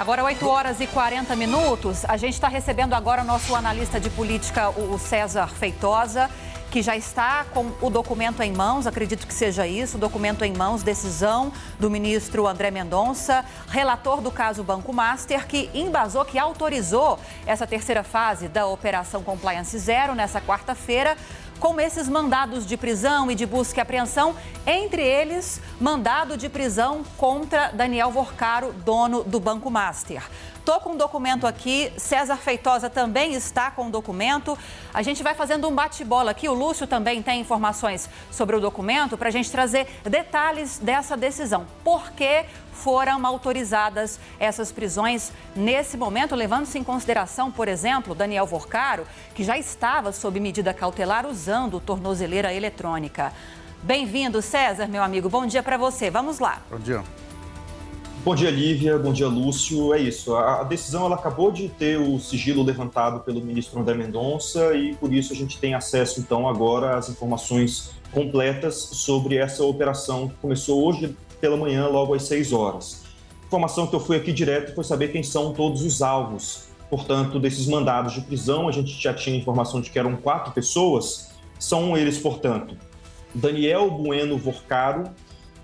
Agora, 8 horas e 40 minutos. A gente está recebendo agora o nosso analista de política, o César Feitosa, que já está com o documento em mãos, acredito que seja isso, o documento em mãos, decisão do ministro André Mendonça, relator do caso Banco Master, que embasou, que autorizou essa terceira fase da Operação Compliance Zero nessa quarta-feira, com esses mandados de prisão e de busca e apreensão, entre eles, mandado de prisão contra Daniel Worcaro, dono do Banco Master. Estou com o documento aqui, César Feitosa também está com o documento. A gente vai fazendo um bate-bola aqui, o Lúcio também tem informações sobre o documento para a gente trazer detalhes dessa decisão. Por que foram autorizadas essas prisões nesse momento, levando-se em consideração, por exemplo, Daniel Worcaro, que já estava sob medida cautelar usando tornozeleira eletrônica. Bem-vindo, César, meu amigo. Bom dia para você. Vamos lá. Bom dia. Bom dia, Lívia. Bom dia, Lúcio. É isso. A decisão ela acabou de ter o sigilo levantado pelo ministro André Mendonça e, por isso, a gente tem acesso, então, agora às informações completas sobre essa operação que começou hoje pela manhã, logo às 6 horas. A informação que eu fui aqui direto foi saber quem são todos os alvos. Portanto, desses mandados de prisão, a gente já tinha informação de que eram 4 pessoas. São eles, portanto, Daniel Bueno Worcaro,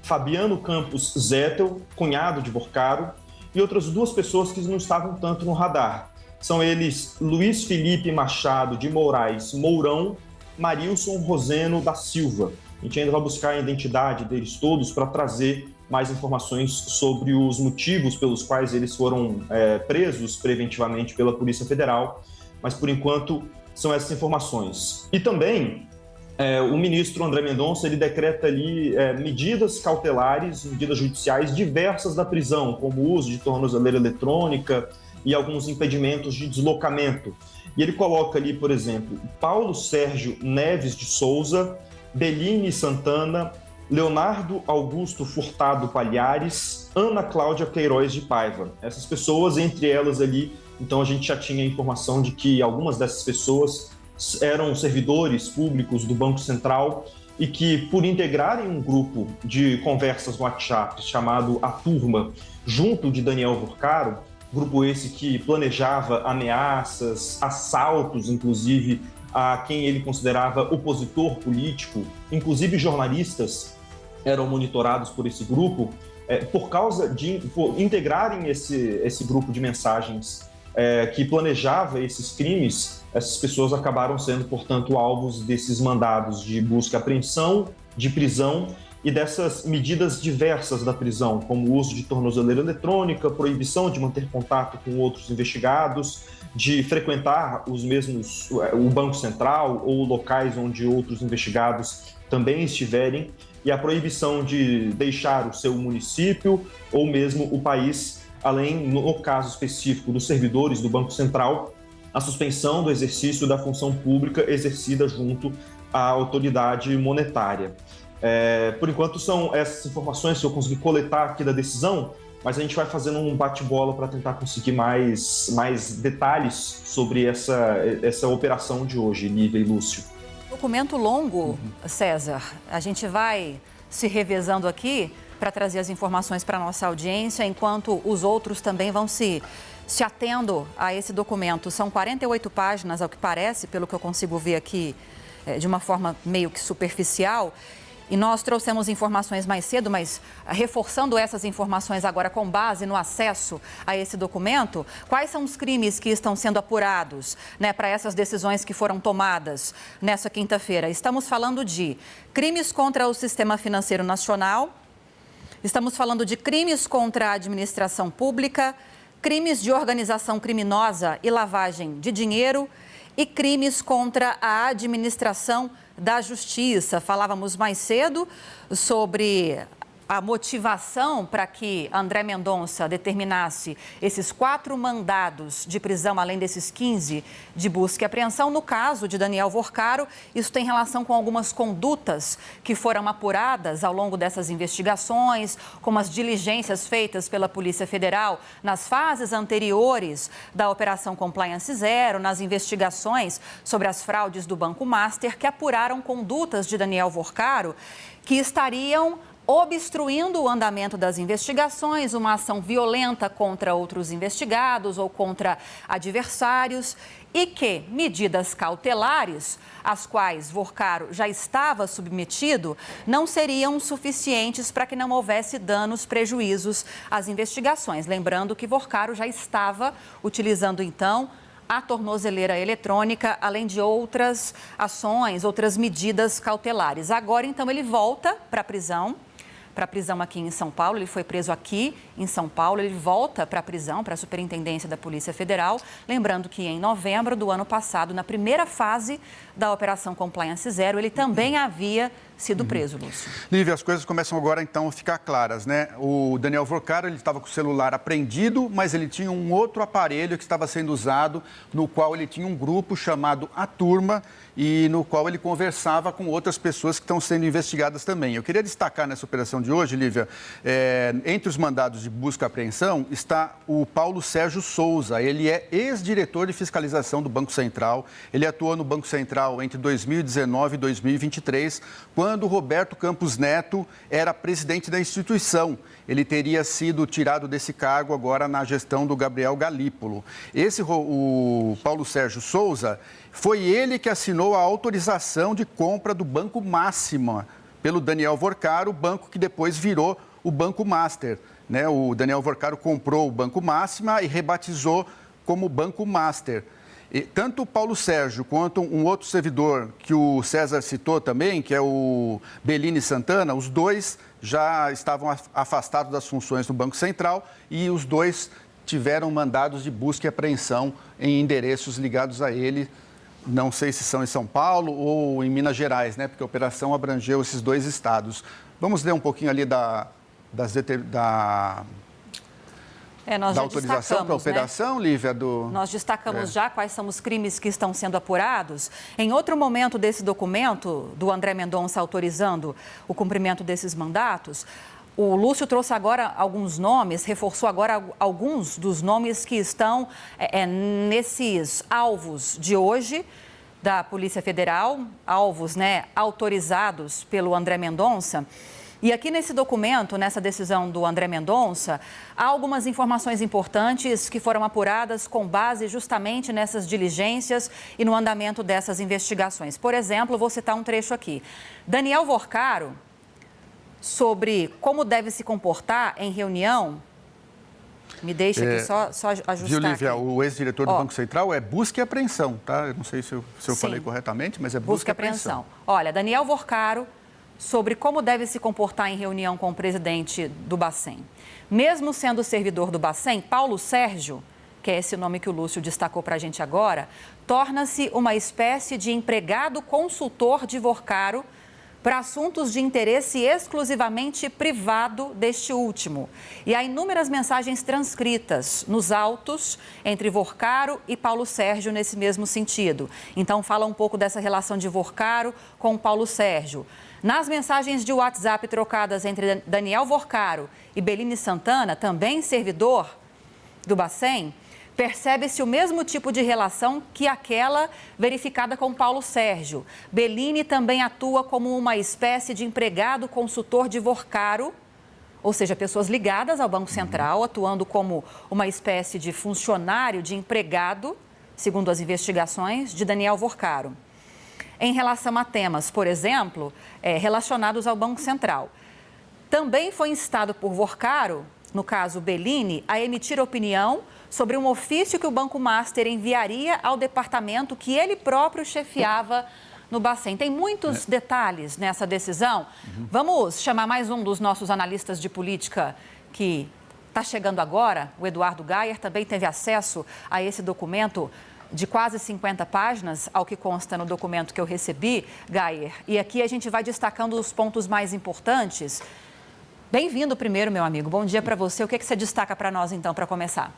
Fabiano Campos Zettel, cunhado de Worcaro, e outras 2 pessoas que não estavam tanto no radar. São eles Luiz Felipe Machado de Moraes Mourão, Marilson Roseno da Silva. A gente ainda vai buscar a identidade deles todos para trazer mais informações sobre os motivos pelos quais eles foram presos preventivamente pela Polícia Federal, mas por enquanto são essas informações. E também o ministro André Mendonça ele decreta ali medidas cautelares, medidas judiciais diversas da prisão, como o uso de tornozeleira eletrônica e alguns impedimentos de deslocamento. E ele coloca ali, por exemplo, Paulo Sérgio Neves de Souza, Beline Santana, Leonardo Augusto Furtado Palhares, Ana Cláudia Queiroz de Paiva. Essas pessoas, entre elas ali, então a gente já tinha informação de que algumas dessas pessoas eram servidores públicos do Banco Central e que, por integrarem um grupo de conversas no WhatsApp chamado A Turma, junto de Daniel Worcaro, grupo esse que planejava ameaças, assaltos, inclusive, a quem ele considerava opositor político, inclusive jornalistas eram monitorados por esse grupo, por integrarem esse grupo de mensagens que planejava esses crimes, essas pessoas acabaram sendo, portanto, alvos desses mandados de busca e apreensão, de prisão e dessas medidas diversas da prisão, como o uso de tornozeleira eletrônica, proibição de manter contato com outros investigados, de frequentar o Banco Central ou locais onde outros investigados também estiverem, e a proibição de deixar o seu município ou mesmo o país, além, no caso específico dos servidores do Banco Central, a suspensão do exercício da função pública exercida junto à autoridade monetária. Por enquanto, são essas informações que eu consegui coletar aqui da decisão, mas a gente vai fazendo um bate-bola para tentar conseguir mais detalhes sobre essa operação de hoje, Lívia e Lúcio. Documento longo, César. A gente vai se revezando aqui para trazer as informações para a nossa audiência, enquanto os outros também vão se atendo a esse documento. São 48 páginas, ao que parece, pelo que eu consigo ver aqui de uma forma meio que superficial. E nós trouxemos informações mais cedo, mas reforçando essas informações agora com base no acesso a esse documento, quais são os crimes que estão sendo apurados, para essas decisões que foram tomadas nessa quinta-feira? Estamos falando de crimes contra o sistema financeiro nacional, estamos falando de crimes contra a administração pública, crimes de organização criminosa e lavagem de dinheiro e crimes contra a administração da Justiça. Falávamos mais cedo sobre a motivação para que André Mendonça determinasse esses 4 mandados de prisão, além desses 15 de busca e apreensão. No caso de Daniel Worcaro, isso tem relação com algumas condutas que foram apuradas ao longo dessas investigações, como as diligências feitas pela Polícia Federal nas fases anteriores da Operação Compliance Zero, nas investigações sobre as fraudes do Banco Master, que apuraram condutas de Daniel Worcaro que estariam obstruindo o andamento das investigações, uma ação violenta contra outros investigados ou contra adversários, e que medidas cautelares, às quais Vorcaro já estava submetido, não seriam suficientes para que não houvesse danos, prejuízos às investigações. Lembrando que Vorcaro já estava utilizando, então, a tornozeleira eletrônica, além de outras ações, outras medidas cautelares. Agora, então, ele volta para a prisão aqui em São Paulo. Ele foi preso aqui em São Paulo, ele volta para a prisão, para a Superintendência da Polícia Federal. Lembrando que em novembro do ano passado, na primeira fase da Operação Compliance Zero, ele também havia sido preso, Lúcio. Lívia, as coisas começam agora, então, a ficar claras, né? O Daniel Vorcaro, ele estava com o celular apreendido, mas ele tinha um outro aparelho que estava sendo usado, no qual ele tinha um grupo chamado A Turma e no qual ele conversava com outras pessoas que estão sendo investigadas também. Eu queria destacar nessa operação de hoje, Lívia, entre os mandados de busca e apreensão está o Paulo Sérgio Souza. Ele é ex-diretor de fiscalização do Banco Central. Ele atuou no Banco Central entre 2019 e 2023, quando Roberto Campos Neto era presidente da instituição. Ele teria sido tirado desse cargo agora na gestão do Gabriel Galípolo. O Paulo Sérgio Souza, foi ele que assinou a autorização de compra do Banco Máxima pelo Daniel Vorcaro, banco que depois virou o Banco Master, né? O Daniel Vorcaro comprou o Banco Máxima e rebatizou como Banco Master. E tanto o Paulo Sérgio quanto um outro servidor que o César citou também, que é o Bellini Santana, os dois já estavam afastados das funções do Banco Central e os dois tiveram mandados de busca e apreensão em endereços ligados a ele. Não sei se são em São Paulo ou em Minas Gerais, né? Porque a operação abrangeu esses dois estados. Vamos ler um pouquinho ali da autorização para a operação, né? Lívia? Nós destacamos já quais são os crimes que estão sendo apurados. Em outro momento desse documento, do André Mendonça autorizando o cumprimento desses mandatos, o Lúcio trouxe agora alguns nomes, reforçou agora alguns dos nomes que estão nesses alvos de hoje da Polícia Federal, alvos, né, autorizados pelo André Mendonça. E aqui nesse documento, nessa decisão do André Mendonça, há algumas informações importantes que foram apuradas com base justamente nessas diligências e no andamento dessas investigações. Por exemplo, vou citar um trecho aqui. Daniel Vorcaro, sobre como deve se comportar em reunião, me deixa aqui só ajustar. Viu, Lívia, aqui. O ex-diretor do Banco Central é busca e apreensão, tá? Eu não sei se eu falei corretamente, mas é busca e apreensão. Olha, Daniel Vorcaro, sobre como deve se comportar em reunião com o presidente do Bacen. Mesmo sendo servidor do Bacen, Paulo Sérgio, que é esse nome que o Lúcio destacou para a gente agora, torna-se uma espécie de empregado consultor de Vorcaro para assuntos de interesse exclusivamente privado deste último. E há inúmeras mensagens transcritas nos autos entre Vorcaro e Paulo Sérgio nesse mesmo sentido. Então, fala um pouco dessa relação de Vorcaro com Paulo Sérgio. Nas mensagens de WhatsApp trocadas entre Daniel Vorcaro e Bellini Santana, também servidor do Bacen, percebe-se o mesmo tipo de relação que aquela verificada com Paulo Sérgio. Bellini também atua como uma espécie de empregado consultor de Vorcaro, ou seja, pessoas ligadas ao Banco Central, atuando como uma espécie de funcionário, de empregado, segundo as investigações, de Daniel Vorcaro. Em relação a temas, por exemplo, relacionados ao Banco Central. Também foi instado por Vorcaro, no caso Bellini, a emitir opinião sobre um ofício que o Banco Master enviaria ao departamento que ele próprio chefiava no Bacen. Tem muitos detalhes nessa decisão. Vamos chamar mais um dos nossos analistas de política que está chegando agora, o Eduardo Gayer, também teve acesso a esse documento de quase 50 páginas, ao que consta no documento que eu recebi, Gayer. E aqui a gente vai destacando os pontos mais importantes. Bem-vindo primeiro, meu amigo. Bom dia para você. O que você destaca para nós, então, para começar?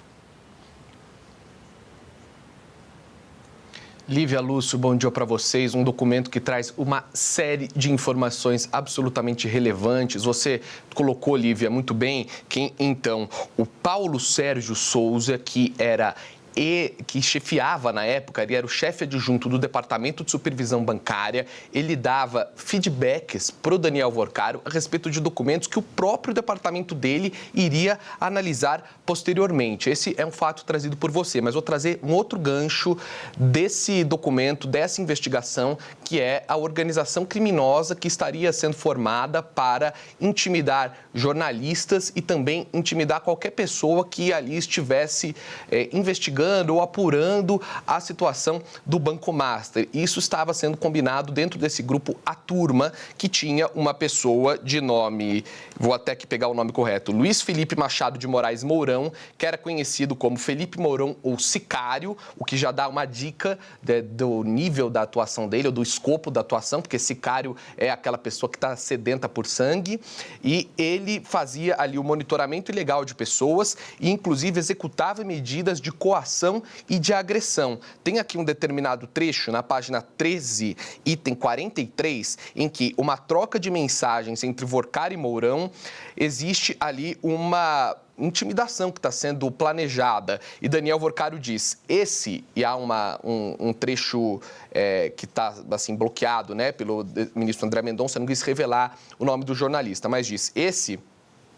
Lívia, Lúcio, bom dia para vocês. Um documento que traz uma série de informações absolutamente relevantes. Você colocou, Lívia, muito bem, quem então? O Paulo Sérgio Souza, que era e que chefiava na época, ele era o chefe adjunto do Departamento de Supervisão Bancária, ele dava feedbacks para o Daniel Vorcaro a respeito de documentos que o próprio departamento dele iria analisar posteriormente. Esse é um fato trazido por você, mas vou trazer um outro gancho desse documento, dessa investigação, que é a organização criminosa que estaria sendo formada para intimidar jornalistas e também intimidar qualquer pessoa que ali estivesse investigando ou apurando a situação do Banco Master. Isso estava sendo combinado dentro desse grupo A Turma, que tinha uma pessoa de nome, vou até que pegar o nome correto, Luiz Felipe Machado de Moraes Mourão, que era conhecido como Felipe Mourão ou Sicário, o que já dá uma dica do nível da atuação dele, ou do escopo da atuação, porque Sicário é aquela pessoa que está sedenta por sangue, e ele fazia ali o monitoramento ilegal de pessoas e, inclusive, executava medidas de coação e de agressão. Tem aqui um determinado trecho na página 13, item 43, em que uma troca de mensagens entre Vorcaro e Mourão, existe ali uma intimidação que está sendo planejada. E Daniel Vorcaro diz, e há um trecho que está assim, bloqueado, né, pelo ministro André Mendonça, não quis revelar o nome do jornalista, mas diz,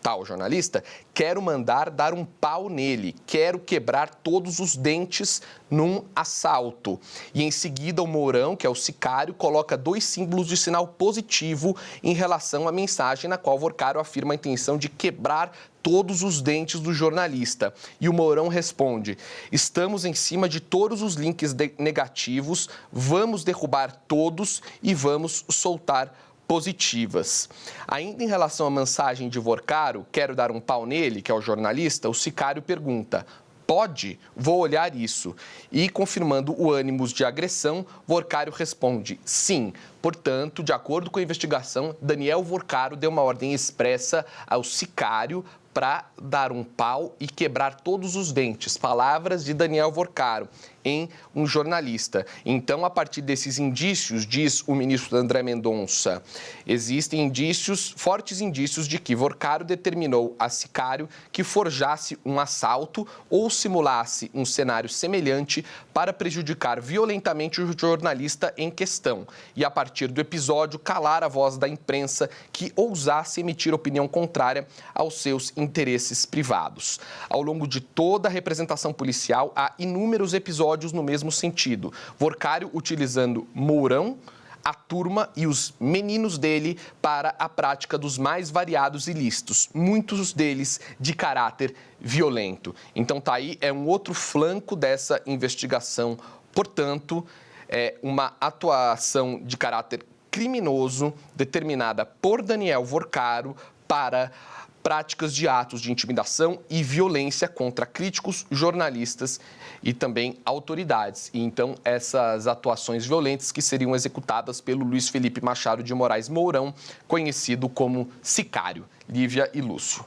tal jornalista, quero mandar dar um pau nele, quero quebrar todos os dentes num assalto. E em seguida o Mourão, que é o Sicário, coloca 2 símbolos de sinal positivo em relação à mensagem na qual Vorcaro afirma a intenção de quebrar todos os dentes do jornalista. E o Mourão responde, estamos em cima de todos os links negativos, vamos derrubar todos e vamos soltar positivas. Ainda em relação à mensagem de Vorcaro, quero dar um pau nele, que é o jornalista, o Sicário pergunta, pode? Vou olhar isso. E, confirmando o ânimos de agressão, Vorcaro responde, sim. Portanto, de acordo com a investigação, Daniel Vorcaro deu uma ordem expressa ao Sicário para dar um pau e quebrar todos os dentes. Palavras de Daniel Vorcaro em um jornalista. Então, a partir desses indícios, diz o ministro André Mendonça, existem indícios, fortes indícios de que Vorcaro determinou a Sicário que forjasse um assalto ou simulasse um cenário semelhante para prejudicar violentamente o jornalista em questão e, a partir do episódio, calar a voz da imprensa que ousasse emitir opinião contrária aos seus interesses privados. Ao longo de toda a representação policial, há inúmeros episódios no mesmo sentido. Vorcaro utilizando Mourão, A Turma e os meninos dele para a prática dos mais variados ilícitos, muitos deles de caráter violento. Então tá aí, é um outro flanco dessa investigação. Portanto, é uma atuação de caráter criminoso determinada por Daniel Vorcaro para práticas de atos de intimidação e violência contra críticos, jornalistas e também autoridades. E então, essas atuações violentas que seriam executadas pelo Luiz Felipe Machado de Moraes Mourão, conhecido como Sicário. Lívia e Lúcio.